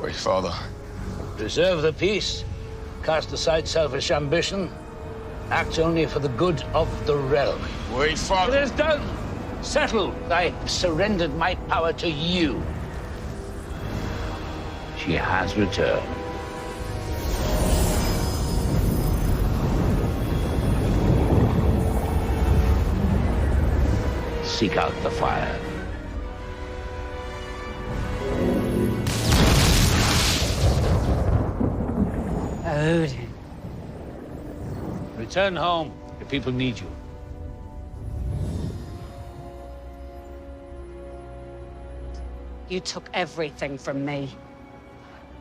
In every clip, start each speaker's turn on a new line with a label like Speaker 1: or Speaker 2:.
Speaker 1: Wait, Father.
Speaker 2: Preserve the peace. Cast aside selfish ambition. Act only for the good of the realm.
Speaker 1: Wait, Father.
Speaker 2: It is done. Settled. I surrendered my power to you. She has returned. Seek out the fire.
Speaker 3: Odin.
Speaker 2: Return home. The people need you.
Speaker 3: You took everything from me.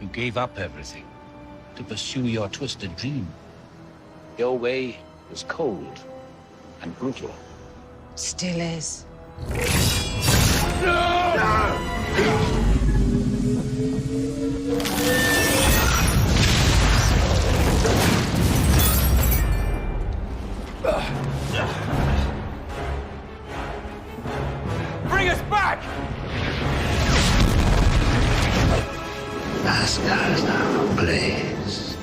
Speaker 2: You gave up everything to pursue your twisted dream. Your way was cold and brutal.
Speaker 3: Still is.
Speaker 1: Bring us back!
Speaker 2: Asgard is now ablaze.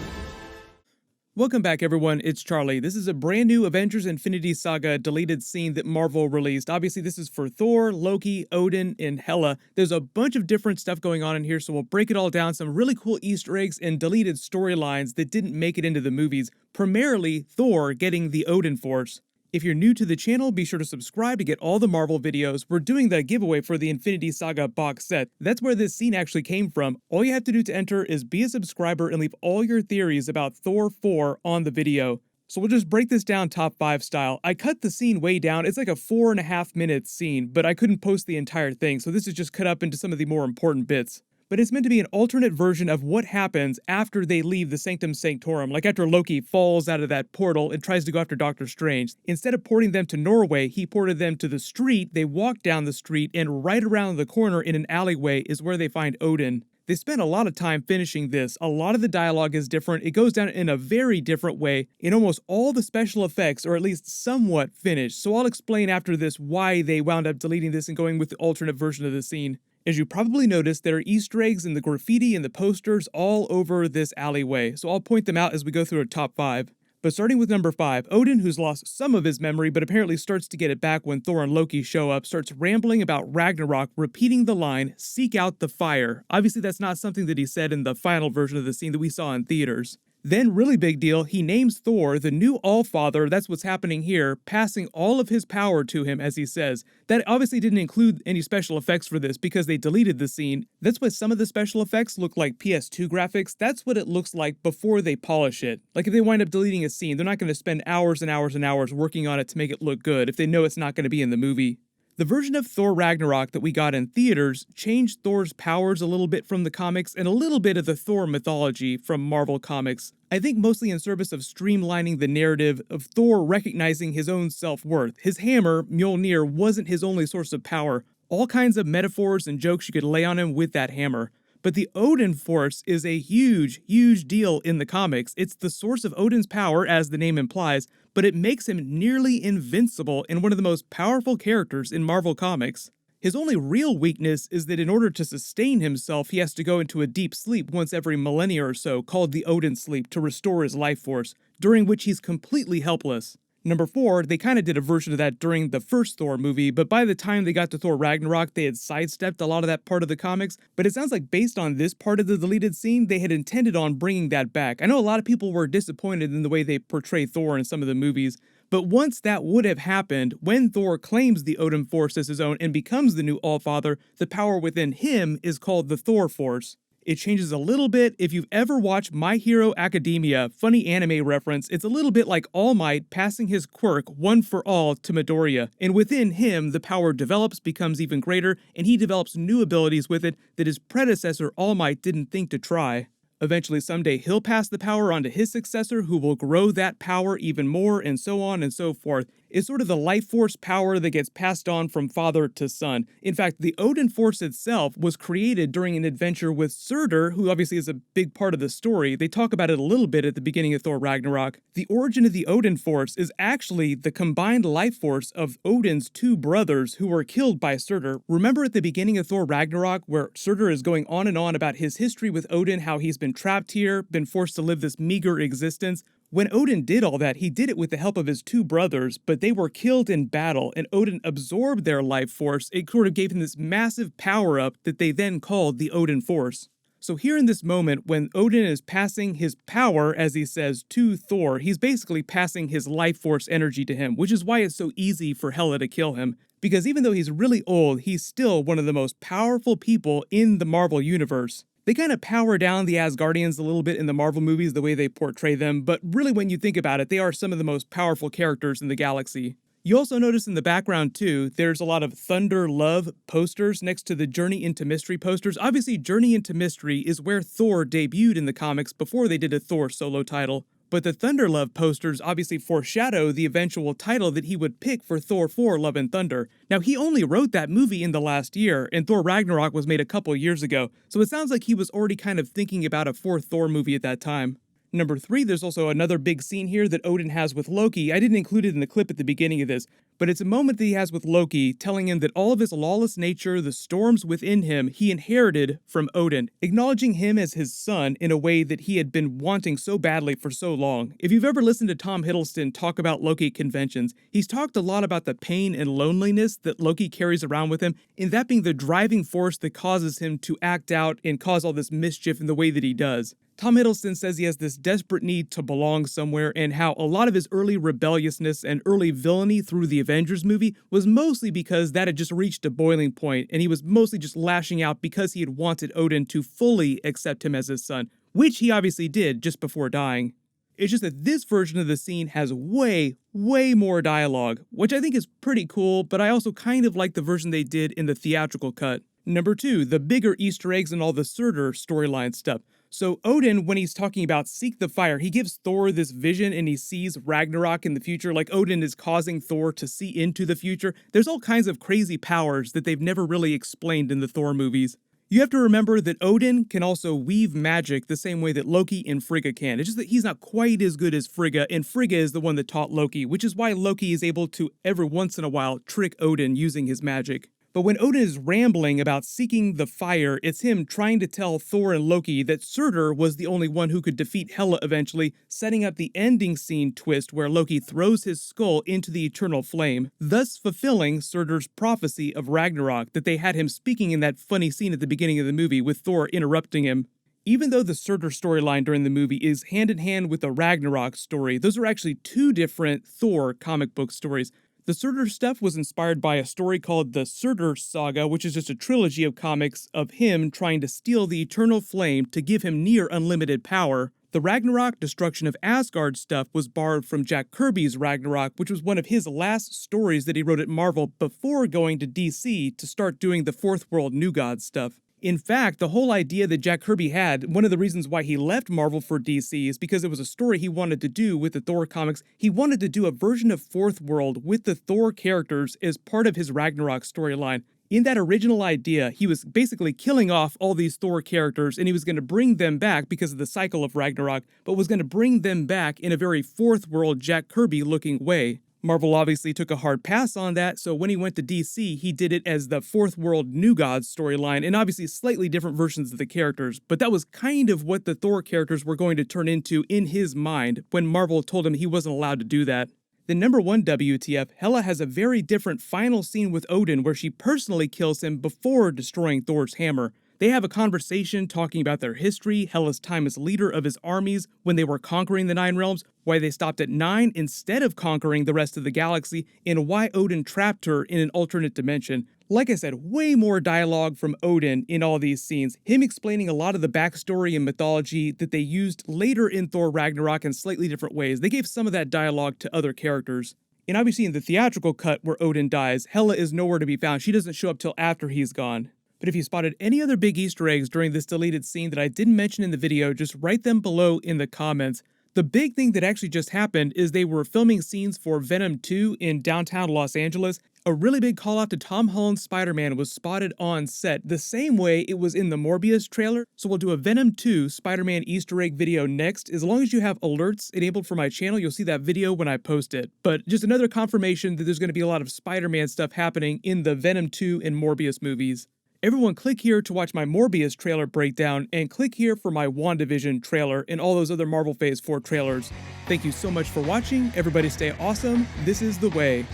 Speaker 4: Welcome back, everyone. It's Charlie. This is a brand new Avengers Infinity Saga deleted scene that Marvel released. Obviously, this is for Thor, Loki, Odin, and Hela. There's a bunch of different stuff going on in here, so we'll break it all down. Some really cool Easter eggs and deleted storylines that didn't make it into the movies. Primarily, Thor getting the Odin Force. If you're new to the channel, be sure to subscribe to get all the Marvel videos. We're doing the giveaway for the Infinity Saga box set. That's where this scene actually came from. All you have to do to enter is be a subscriber and leave all your theories about Thor 4 on the video. So we'll just break this down top 5 style. I cut the scene way down. It's like a 4.5 minute scene, but I couldn't post the entire thing, so this is just cut up into some of the more important bits. But it's meant to be an alternate version of what happens after they leave the Sanctum Sanctorum, like after Loki falls out of that portal and tries to go after Doctor Strange. Instead of porting them to Norway, he ported them to the street. They walk down the street, and right around the corner in an alleyway is where they find Odin. They spent a lot of time finishing this. A lot of the dialogue is different. It goes down in a very different way. In almost all the special effects are at least somewhat finished, so I'll explain after this why they wound up deleting this and going with the alternate version of the scene. As you probably noticed, there are Easter eggs in the graffiti and the posters all over this alleyway, so I'll point them out as we go through a top 5. But starting with number 5, Odin, who's lost some of his memory but apparently starts to get it back when Thor and Loki show up, starts rambling about Ragnarok, repeating the line, "Seek out the fire." Obviously, that's not something that he said in the final version of the scene that we saw in theaters. Then, really big deal, he names Thor the new Allfather. That's what's happening here, passing all of his power to him, as he says. That obviously didn't include any special effects for this because they deleted the scene. That's why some of the special effects look like PS2 graphics. That's what it looks like before they polish it. Like if they wind up deleting a scene, they're not going to spend hours and hours and hours working on it to make it look good if they know it's not going to be in the movie. The version of Thor Ragnarok that we got in theaters changed Thor's powers a little bit from the comics and a little bit of the Thor mythology from Marvel Comics. I think mostly in service of streamlining the narrative of Thor recognizing his own self-worth. His hammer, Mjolnir, wasn't his only source of power. All kinds of metaphors and jokes you could lay on him with that hammer. But the Odin Force is a huge, huge deal in the comics. It's the source of Odin's power, as the name implies, but it makes him nearly invincible and one of the most powerful characters in Marvel Comics. His only real weakness is that in order to sustain himself, he has to go into a deep sleep once every millennia or so, called the Odin Sleep, to restore his life force, during which he's completely helpless. Number 4, they kind of did a version of that during the first Thor movie, but by the time they got to Thor Ragnarok, they had sidestepped a lot of that part of the comics, but it sounds like based on this part of the deleted scene, they had intended on bringing that back. I know a lot of people were disappointed in the way they portray Thor in some of the movies, but once that would have happened, when Thor claims the Odin Force as his own and becomes the new Allfather, the power within him is called the Thor Force. It changes a little bit. If you've ever watched My Hero Academia, funny anime reference, it's a little bit like All Might passing his quirk, One for All, to Midoriya. And within him, the power develops, becomes even greater, and he develops new abilities with it that his predecessor, All Might, didn't think to try. Eventually, someday, he'll pass the power on to his successor, who will grow that power even more, and so on and so forth. is sort of the life force power that gets passed on from father to son. In fact, the Odin Force itself was created during an adventure with Surtur, who obviously is a big part of the story. They talk about it a little bit at the beginning of Thor Ragnarok. The origin of the Odin Force is actually the combined life force of Odin's two brothers who were killed by Surtur. Remember at the beginning of Thor Ragnarok where Surtur is going on and on about his history with Odin, how he's been trapped here, been forced to live this meager existence? When Odin did all that, he did it with the help of his two brothers, but they were killed in battle, and Odin absorbed their life force. It sort of gave him this massive power-up that they then called the Odin Force. So here in this moment, when Odin is passing his power, as he says, to Thor, he's basically passing his life force energy to him, which is why it's so easy for Hela to kill him. Because even though he's really old, he's still one of the most powerful people in the Marvel Universe. They kind of power down the Asgardians a little bit in the Marvel movies, the way they portray them, but really when you think about it, they are some of the most powerful characters in the galaxy. You also notice in the background too, there's a lot of Thunder Love posters next to the Journey into Mystery posters. Obviously, Journey into Mystery is where Thor debuted in the comics before they did a Thor solo title. But the Thunder Love posters obviously foreshadow the eventual title that he would pick for Thor 4 Love and Thunder. Now, he only wrote that movie in the last year, and Thor Ragnarok was made a couple years ago, so it sounds like he was already kind of thinking about a fourth Thor movie at that time. Number 3, there's also another big scene here that Odin has with Loki. I didn't include it in the clip at the beginning of this, but it's a moment that he has with Loki, telling him that all of his lawless nature, the storms within him, he inherited from Odin, acknowledging him as his son in a way that he had been wanting so badly for so long. If you've ever listened to Tom Hiddleston talk about Loki conventions, he's talked a lot about the pain and loneliness that Loki carries around with him, and that being the driving force that causes him to act out and cause all this mischief in the way that he does. Tom Hiddleston says he has this desperate need to belong somewhere, and how a lot of his early rebelliousness and early villainy through the Avengers movie was mostly because that had just reached a boiling point, and he was mostly just lashing out because he had wanted Odin to fully accept him as his son, which he obviously did just before dying. It's just that this version of the scene has way more dialogue, which I think is pretty cool, but I also kind of like the version they did in the theatrical cut. Number 2, the bigger Easter eggs and all the Surtur storyline stuff. So Odin, when he's talking about Seek the Fire, he gives Thor this vision and he sees Ragnarok in the future, like Odin is causing Thor to see into the future. There's all kinds of crazy powers that they've never really explained in the Thor movies. You have to remember that Odin can also weave magic the same way that Loki and Frigga can. It's just that he's not quite as good as Frigga, and Frigga is the one that taught Loki, which is why Loki is able to every once in a while trick Odin using his magic. But when Odin is rambling about seeking the fire, it's him trying to tell Thor and Loki that Surtur was the only one who could defeat Hela eventually, setting up the ending scene twist where Loki throws his skull into the eternal flame, thus fulfilling Surtur's prophecy of Ragnarok that they had him speaking in that funny scene at the beginning of the movie with Thor interrupting him. Even though the Surtur storyline during the movie is hand in hand with the Ragnarok story, those are actually two different Thor comic book stories. The Surtur stuff was inspired by a story called the Surtur Saga, which is just a trilogy of comics of him trying to steal the eternal flame to give him near unlimited power. The Ragnarok destruction of Asgard stuff was borrowed from Jack Kirby's Ragnarok, which was one of his last stories that he wrote at Marvel before going to DC to start doing the Fourth World New Gods stuff. In fact, the whole idea that Jack Kirby had, one of the reasons why he left Marvel for DC is because it was a story he wanted to do with the Thor comics. He wanted to do a version of Fourth World with the Thor characters as part of his Ragnarok storyline. In that original idea, he was basically killing off all these Thor characters and he was going to bring them back because of the cycle of Ragnarok, but was going to bring them back in a very Fourth World Jack Kirby looking way. Marvel obviously took a hard pass on that, so when he went to DC, he did it as the Fourth World New Gods storyline, and obviously slightly different versions of the characters, but that was kind of what the Thor characters were going to turn into in his mind when Marvel told him he wasn't allowed to do that. Then number 1 WTF, Hela has a very different final scene with Odin where she personally kills him before destroying Thor's hammer. They have a conversation talking about their history, Hela's time as leader of his armies when they were conquering the Nine Realms, why they stopped at 9 instead of conquering the rest of the galaxy, and why Odin trapped her in an alternate dimension. Like I said, way more dialogue from Odin in all these scenes, him explaining a lot of the backstory and mythology that they used later in Thor Ragnarok in slightly different ways. They gave some of that dialogue to other characters. And obviously in the theatrical cut where Odin dies, Hela is nowhere to be found. She doesn't show up till after he's gone. But if you spotted any other big Easter eggs during this deleted scene that I didn't mention in the video, just write them below in the comments. The big thing that actually just happened is they were filming scenes for Venom 2 in downtown Los Angeles. A really big call out to Tom Holland's Spider-Man was spotted on set the same way it was in the Morbius trailer. So we'll do a Venom 2 Spider-Man Easter egg video next. As long as you have alerts enabled for my channel, you'll see that video when I post it. But just another confirmation that there's going to be a lot of Spider-Man stuff happening in the Venom 2 and Morbius movies. Everyone click here to watch my Morbius trailer breakdown, and click here for my Wandavision trailer and all those other Marvel Phase 4 trailers. Thank you so much for watching. Everybody stay awesome. This is The Way.